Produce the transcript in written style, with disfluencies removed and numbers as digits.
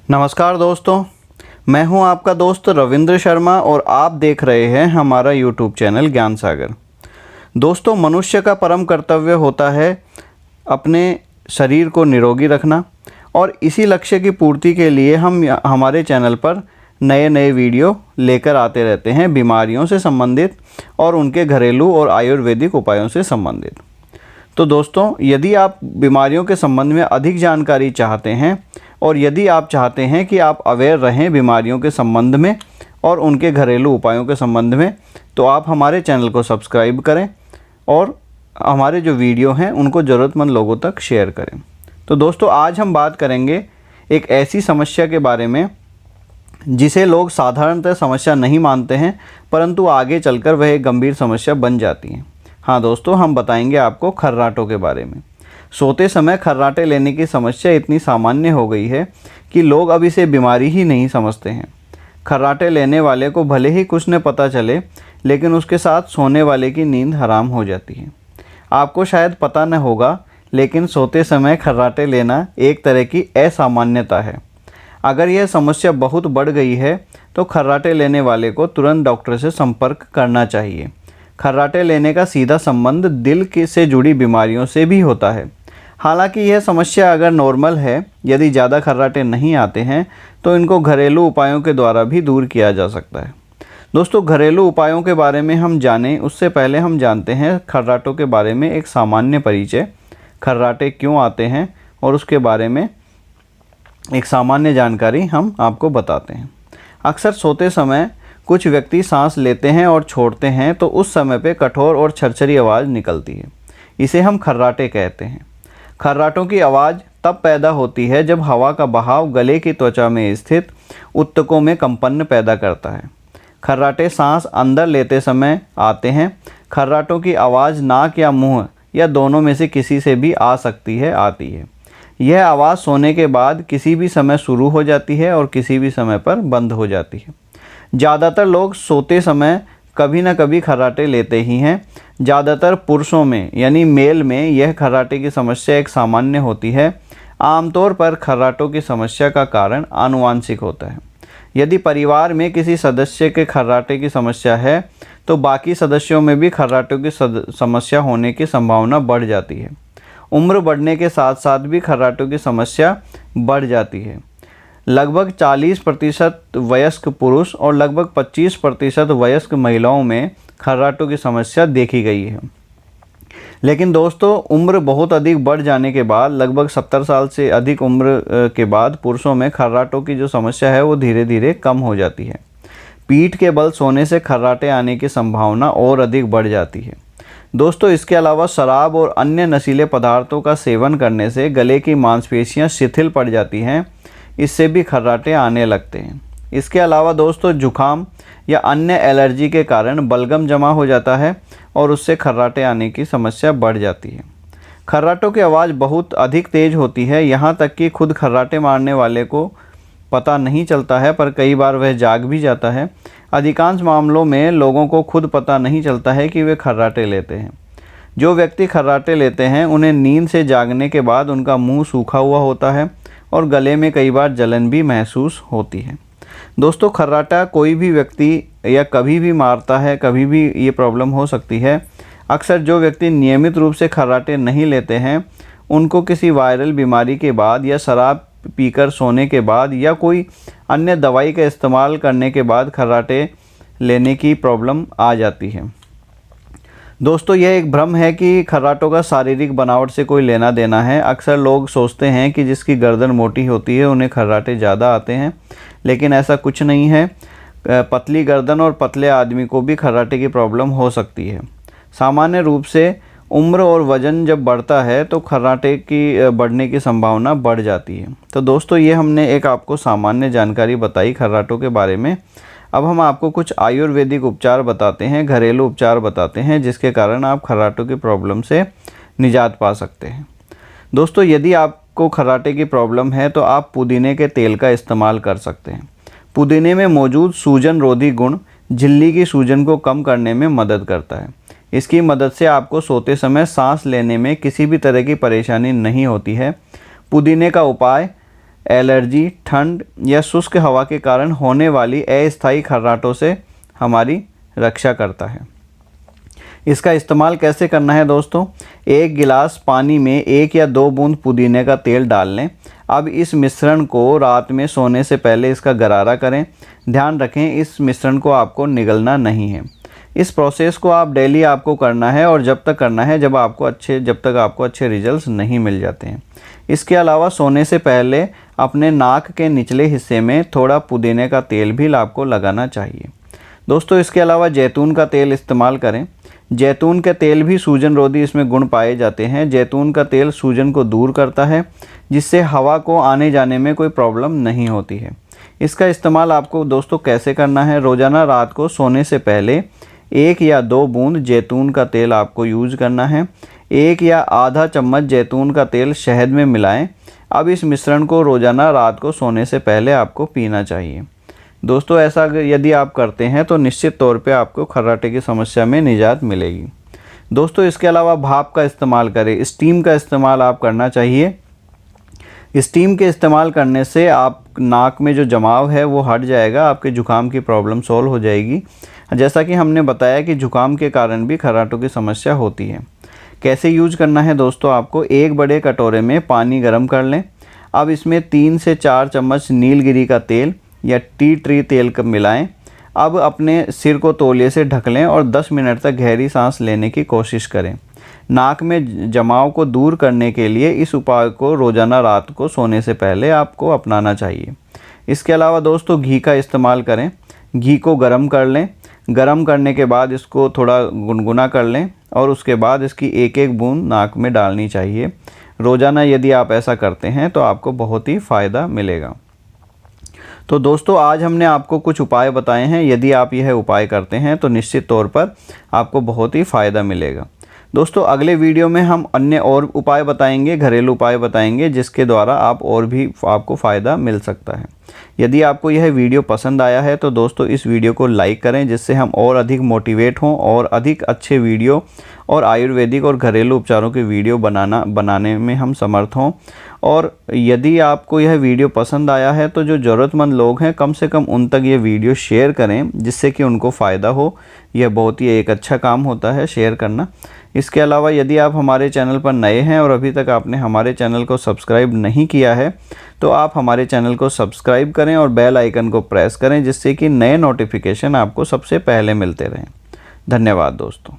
नमस्कार दोस्तों, मैं हूं आपका दोस्त रविंद्र शर्मा और आप देख रहे हैं हमारा यूट्यूब चैनल ज्ञान सागर। दोस्तों, मनुष्य का परम कर्तव्य होता है अपने शरीर को निरोगी रखना और इसी लक्ष्य की पूर्ति के लिए हम हमारे चैनल पर नए नए वीडियो लेकर आते रहते हैं बीमारियों से संबंधित और उनके घरेलू और आयुर्वेदिक उपायों से संबंधित। तो दोस्तों, यदि आप बीमारियों के संबंध में अधिक जानकारी चाहते हैं और यदि आप चाहते हैं कि आप अवेयर रहें बीमारियों के संबंध में और उनके घरेलू उपायों के संबंध में, तो आप हमारे चैनल को सब्सक्राइब करें और हमारे जो वीडियो हैं उनको ज़रूरतमंद लोगों तक शेयर करें। तो दोस्तों, आज हम बात करेंगे एक ऐसी समस्या के बारे में जिसे लोग साधारणतः समस्या नहीं मानते हैं, परंतु आगे चलकर वह एक गंभीर समस्या बन जाती है। हाँ दोस्तों, हम बताएंगे आपको खर्राटों के बारे में। सोते समय खर्राटे लेने की समस्या इतनी सामान्य हो गई है कि लोग अब इसे बीमारी ही नहीं समझते हैं। खर्राटे लेने वाले को भले ही कुछ न पता चले, लेकिन उसके साथ सोने वाले की नींद हराम हो जाती है। आपको शायद पता न होगा, लेकिन सोते समय खर्राटे लेना एक तरह की असामान्यता है। अगर यह समस्या बहुत बढ़ गई है तो खर्राटे लेने वाले को तुरंत डॉक्टर से संपर्क करना चाहिए। खर्राटे लेने का सीधा संबंध दिल से जुड़ी बीमारियों से भी होता है। हालांकि यह समस्या अगर नॉर्मल है, यदि ज़्यादा खर्राटे नहीं आते हैं तो इनको घरेलू उपायों के द्वारा भी दूर किया जा सकता है। दोस्तों, घरेलू उपायों के बारे में हम जानें उससे पहले हम जानते हैं खर्राटों के बारे में एक सामान्य परिचय। खर्राटे क्यों आते हैं और उसके बारे में एक सामान्य जानकारी हम आपको बताते हैं। अक्सर सोते समय कुछ व्यक्ति सांस लेते हैं और छोड़ते हैं तो उस समय पे कठोर और छरछरी आवाज़ निकलती है। इसे हम खर्राटे कहते हैं। खर्राटों की आवाज़ तब पैदा होती है जब हवा का बहाव गले की त्वचा में स्थित ऊतकों में कंपन पैदा करता है। खर्राटे सांस अंदर लेते समय आते हैं। खर्राटों की आवाज़ नाक या मुंह या दोनों में से किसी से भी आ सकती है, आती है। यह आवाज़ सोने के बाद किसी भी समय शुरू हो जाती है और किसी भी समय पर बंद हो जाती है। ज़्यादातर लोग सोते समय कभी न कभी खर्राटे लेते ही हैं। ज़्यादातर पुरुषों में यानी मेल में यह खर्राटे की समस्या एक सामान्य होती है। आमतौर पर खर्राटों की समस्या का कारण आनुवांशिक होता है। यदि परिवार में किसी सदस्य के खर्राटे की समस्या है तो बाकी सदस्यों में भी खर्राटों की समस्या होने की संभावना बढ़ जाती है। उम्र बढ़ने के साथ साथ भी खर्राटों की समस्या बढ़ जाती है। लगभग 40% वयस्क पुरुष और लगभग 25% वयस्क महिलाओं में खर्राटों की समस्या देखी गई है। लेकिन दोस्तों, उम्र बहुत अधिक बढ़ जाने के बाद लगभग 70 साल से अधिक उम्र के बाद पुरुषों में खर्राटों की जो समस्या है वो धीरे धीरे कम हो जाती है। पीठ के बल सोने से खर्राटे आने की संभावना और अधिक बढ़ जाती है। दोस्तों, इसके अलावा शराब और अन्य नशीले पदार्थों का सेवन करने से गले की मांसपेशियां शिथिल पड़ जाती हैं। इससे भी खर्राटे आने लगते हैं। इसके अलावा दोस्तों, जुखाम या अन्य एलर्जी के कारण बलगम जमा हो जाता है और उससे खर्राटे आने की समस्या बढ़ जाती है। खर्राटों की आवाज़ बहुत अधिक तेज़ होती है, यहाँ तक कि खुद खर्राटे मारने वाले को पता नहीं चलता है, पर कई बार वह जाग भी जाता है। अधिकांश मामलों में लोगों को खुद पता नहीं चलता है कि वे खर्राटे लेते हैं। जो व्यक्ति खर्राटे लेते हैं उन्हें नींद से जागने के बाद उनका मुंह सूखा हुआ होता है और गले में कई बार जलन भी महसूस होती है। दोस्तों, खर्राटा कोई भी व्यक्ति या कभी भी मारता है, कभी भी ये प्रॉब्लम हो सकती है। अक्सर जो व्यक्ति नियमित रूप से खर्राटे नहीं लेते हैं उनको किसी वायरल बीमारी के बाद या शराब पीकर सोने के बाद या कोई अन्य दवाई का इस्तेमाल करने के बाद खर्राटे लेने की प्रॉब्लम आ जाती है। दोस्तों, यह एक भ्रम है कि खर्राटों का शारीरिक बनावट से कोई लेना देना है। अक्सर लोग सोचते हैं कि जिसकी गर्दन मोटी होती है उन्हें खर्राटे ज़्यादा आते हैं, लेकिन ऐसा कुछ नहीं है। पतली गर्दन और पतले आदमी को भी खर्राटे की प्रॉब्लम हो सकती है। सामान्य रूप से उम्र और वज़न जब बढ़ता है तो खर्राटे की बढ़ने की संभावना बढ़ जाती है। तो दोस्तों, ये हमने एक आपको सामान्य जानकारी बताई खर्राटों के बारे में। अब हम आपको कुछ आयुर्वेदिक उपचार बताते हैं, घरेलू उपचार बताते हैं, जिसके कारण आप खर्राटों की प्रॉब्लम से निजात पा सकते हैं। दोस्तों, यदि आपको खर्राटे की प्रॉब्लम है तो आप पुदीने के तेल का इस्तेमाल कर सकते हैं। पुदीने में मौजूद सूजन रोधी गुण झिल्ली की सूजन को कम करने में मदद करता है। इसकी मदद से आपको सोते समय सांस लेने में किसी भी तरह की परेशानी नहीं होती है। पुदीने का उपाय एलर्जी, ठंड या शुष्क हवा के कारण होने वाली अस्थायी खर्राटों से हमारी रक्षा करता है। इसका इस्तेमाल कैसे करना है दोस्तों? 1 गिलास पानी में 1 या 2 बूंद पुदीने का तेल डाल लें। अब इस मिश्रण को रात में सोने से पहले इसका गरारा करें। ध्यान रखें, इस मिश्रण को आपको निगलना नहीं है। इस प्रोसेस को आप डेली आपको करना है और जब तक करना है जब तक आपको अच्छे रिजल्ट्स नहीं मिल जाते हैं। इसके अलावा सोने से पहले अपने नाक के निचले हिस्से में थोड़ा पुदीने का तेल भी आपको लगाना चाहिए। दोस्तों, इसके अलावा जैतून का तेल इस्तेमाल करें। जैतून के तेल भी सूजन रोधी इसमें गुण पाए जाते हैं। जैतून का तेल सूजन को दूर करता है, जिससे हवा को आने जाने में कोई प्रॉब्लम नहीं होती है। इसका इस्तेमाल आपको दोस्तों कैसे करना है? रोज़ाना रात को सोने से पहले 1 या 2 बूंद जैतून का तेल आपको यूज़ करना है। 1 या आधा चम्मच जैतून का तेल शहद में मिलाएं। अब इस मिश्रण को रोज़ाना रात को सोने से पहले आपको पीना चाहिए। दोस्तों, ऐसा यदि आप करते हैं तो निश्चित तौर पे आपको खर्राटे की समस्या में निजात मिलेगी। दोस्तों, इसके अलावा भाप का इस्तेमाल करें, स्टीम का इस्तेमाल आप करना चाहिए। स्टीम के इस्तेमाल करने से आप नाक में जो जमाव है वो हट जाएगा, आपके जुकाम की प्रॉब्लम सॉल्व हो जाएगी। जैसा कि हमने बताया कि जुकाम के कारण भी खर्राटों की समस्या होती है। कैसे यूज करना है दोस्तों? आपको 1 बड़े कटोरे में पानी गर्म कर लें। अब इसमें 3 से 4 चम्मच नीलगिरी का तेल या टी ट्री तेल का मिलाएं। अब अपने सिर को तौलिए से ढक लें और 10 मिनट तक गहरी सांस लेने की कोशिश करें। नाक में जमाव को दूर करने के लिए इस उपाय को रोज़ाना रात को सोने से पहले आपको अपनाना चाहिए। इसके अलावा दोस्तों, घी का इस्तेमाल करें। घी को गर्म कर लें। गर्म करने के बाद इसको थोड़ा गुनगुना कर लें और उसके बाद इसकी 1-1 बूंद नाक में डालनी चाहिए। रोज़ाना यदि आप ऐसा करते हैं तो आपको बहुत ही फ़ायदा मिलेगा। तो दोस्तों, आज हमने आपको कुछ उपाय बताए हैं। यदि आप यह उपाय करते हैं तो निश्चित तौर पर आपको बहुत ही फ़ायदा मिलेगा। दोस्तों, अगले वीडियो में हम अन्य और उपाय बताएंगे, घरेलू उपाय बताएंगे, जिसके द्वारा आपको फ़ायदा मिल सकता है। यदि आपको यह वीडियो पसंद आया है तो दोस्तों इस वीडियो को लाइक करें, जिससे हम और अधिक मोटिवेट हों और अधिक अच्छे वीडियो और आयुर्वेदिक और घरेलू उपचारों के वीडियो बनाने में हम समर्थ हों। और यदि आपको यह वीडियो पसंद आया है तो जो ज़रूरतमंद लोग हैं कम से कम उन तक ये वीडियो शेयर करें, जिससे कि उनको फ़ायदा हो। यह बहुत ही एक अच्छा काम होता है शेयर करना। इसके अलावा यदि आप हमारे चैनल पर नए हैं और अभी तक आपने हमारे चैनल को सब्सक्राइब नहीं किया है तो आप हमारे चैनल को सब्सक्राइब करें और बेल आइकन को प्रेस करें, जिससे कि नए नोटिफिकेशन आपको सबसे पहले मिलते रहें। धन्यवाद दोस्तों।